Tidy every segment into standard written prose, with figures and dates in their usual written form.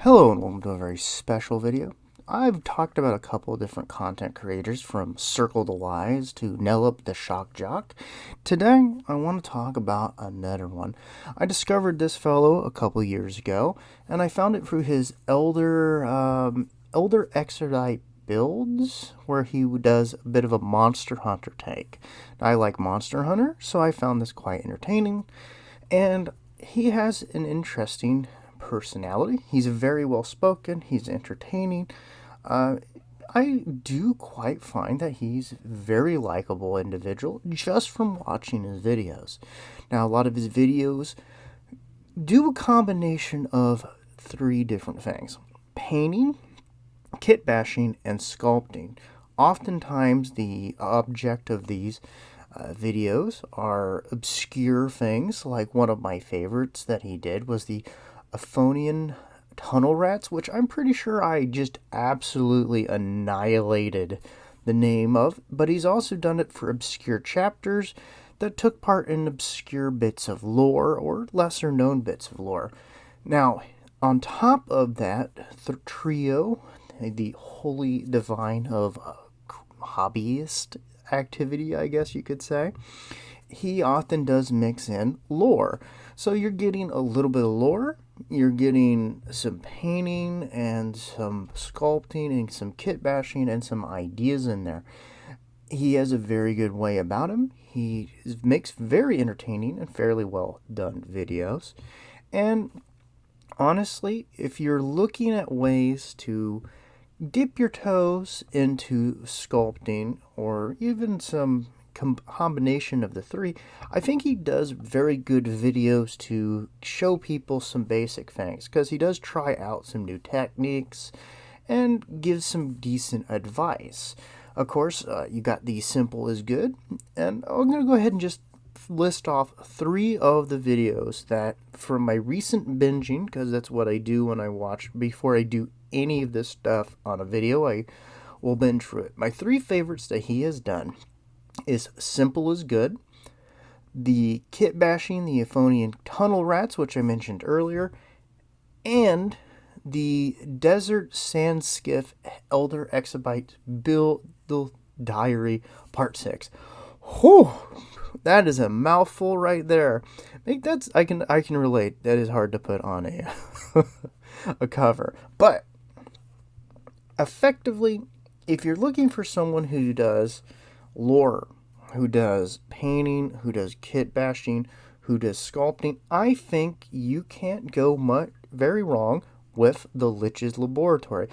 Hello and welcome to a very special video. I've talked about a couple of different content creators from Circle the Wise to Nellup the Shock Jock. Today I want to talk about another one. I discovered this fellow a couple years ago and I found it through his Elder Exodite builds where he does a bit of a Monster Hunter take. I like Monster Hunter, so I found this quite entertaining, and he has an interesting personality. He's very well spoken. He's entertaining. I do quite find that he's a very likable individual just from watching his videos. Now, a lot of his videos do a combination of three different things: painting, kit bashing, and sculpting. Oftentimes, the object of these videos are obscure things. Like one of my favorites that he did was the Euphonian tunnel rats, which I'm pretty sure I just absolutely annihilated the name of, but he's also done it for obscure chapters that took part in obscure bits of lore or lesser known bits of lore. Now, on top of that, the trio, the holy divine of hobbyist activity, I guess you could say, he often does mix in lore. So you're getting a little bit of lore, you're getting some painting and some sculpting and some kit bashing and some ideas in there. He has a very good way about him. He makes very entertaining and fairly well done videos. And honestly, if you're looking at ways to dip your toes into sculpting or even some combination of the three, I think he does very good videos to show people some basic things, because he does try out some new techniques and gives some decent advice. Of course, you got the simple is good, and I'm going to go ahead and just list off three of the videos that, from my recent binging, because that's what I do when I watch, before I do any of this stuff on a video, I will binge through it. My three favorites that he has done is Simple is Good, the Kit Bashing, the Euphonian Tunnel Rats, which I mentioned earlier, and the Desert Sand Skiff Elder Exabyte Build Diary Part 6. Whew! That is a mouthful right there. I can relate. That is hard to put on a cover. But effectively, if you're looking for someone who does lore, who does painting, who does kit bashing, who does sculpting, I think you can't go very wrong with the Lich's Laboratory.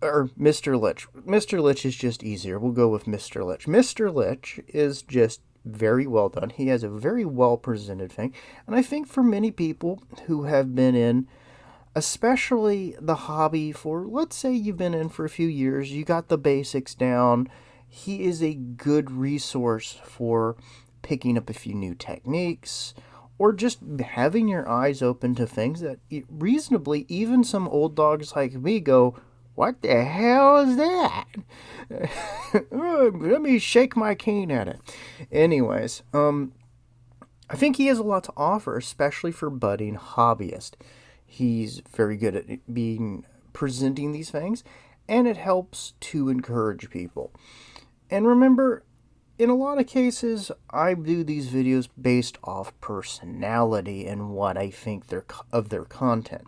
Or Mr. Lich. Mr. Lich is just easier. We'll go with Mr. Lich. Mr. Lich is just very well done. He has a very well presented thing. And I think for many people who have been in, especially the hobby for, let's say you've been in for a few years, you got the basics down, he is a good resource for picking up a few new techniques or just having your eyes open to things that reasonably even some old dogs like me go, "What the hell is that?" Let me shake my cane at it. Anyways, I think he has a lot to offer, especially for budding hobbyists. He's very good at presenting these things, and it helps to encourage people. And remember, in a lot of cases, I do these videos based off personality and what I think of their content.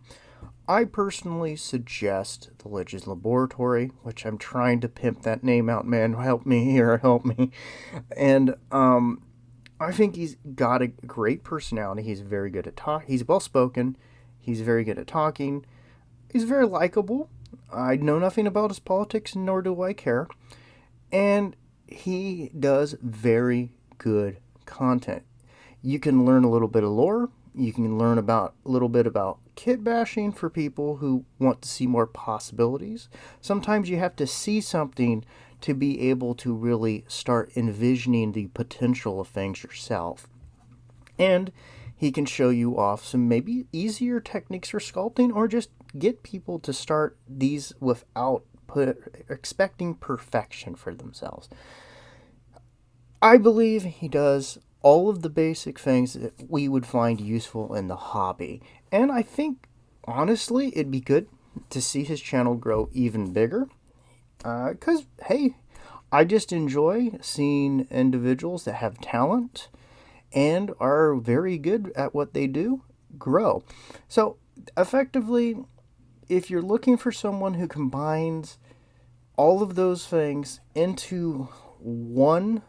I personally suggest the Lich's Laboratory, which I'm trying to pimp that name out, man. Help me here, help me. And I think he's got a great personality. He's very good at talking. He's well-spoken. He's very good at talking. He's very likable. I know nothing about his politics, nor do I care. And he does very good content. You can learn a little bit of lore. You can learn a little bit about kit bashing for people who want to see more possibilities. Sometimes you have to see something to be able to really start envisioning the potential of things yourself. And he can show you off some maybe easier techniques for sculpting, or just get people to start these without expecting perfection for themselves. I believe he does all of the basic things that we would find useful in the hobby. And I think honestly, it'd be good to see his channel grow even bigger. Because, hey, I just enjoy seeing individuals that have talent and are very good at what they do grow. So, effectively, if you're looking for someone who combines all of those things into one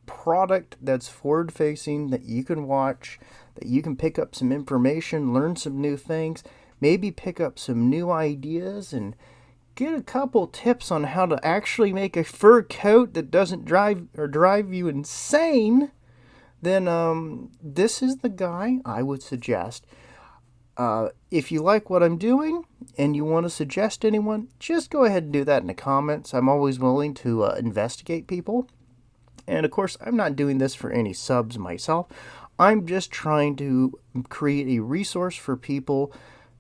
product that's forward facing, that you can watch, that you can pick up some information, learn some new things, maybe pick up some new ideas, and get a couple tips on how to actually make a fur coat that doesn't drive you insane, then this is the guy I would suggest. If you like what I'm doing and you want to suggest anyone, just go ahead and do that in the comments. I'm always willing to investigate people. And of course, I'm not doing this for any subs myself. I'm just trying to create a resource for people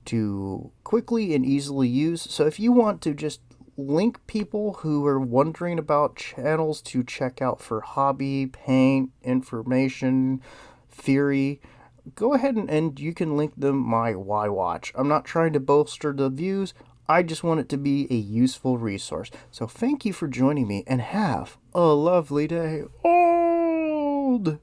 to quickly and easily use. So if you want to just link people who are wondering about channels to check out for hobby, paint, information, theory, go ahead and you can link them my Why Watch. I'm not trying to bolster the views. I just want it to be a useful resource. So thank you for joining me and have a lovely day. Old!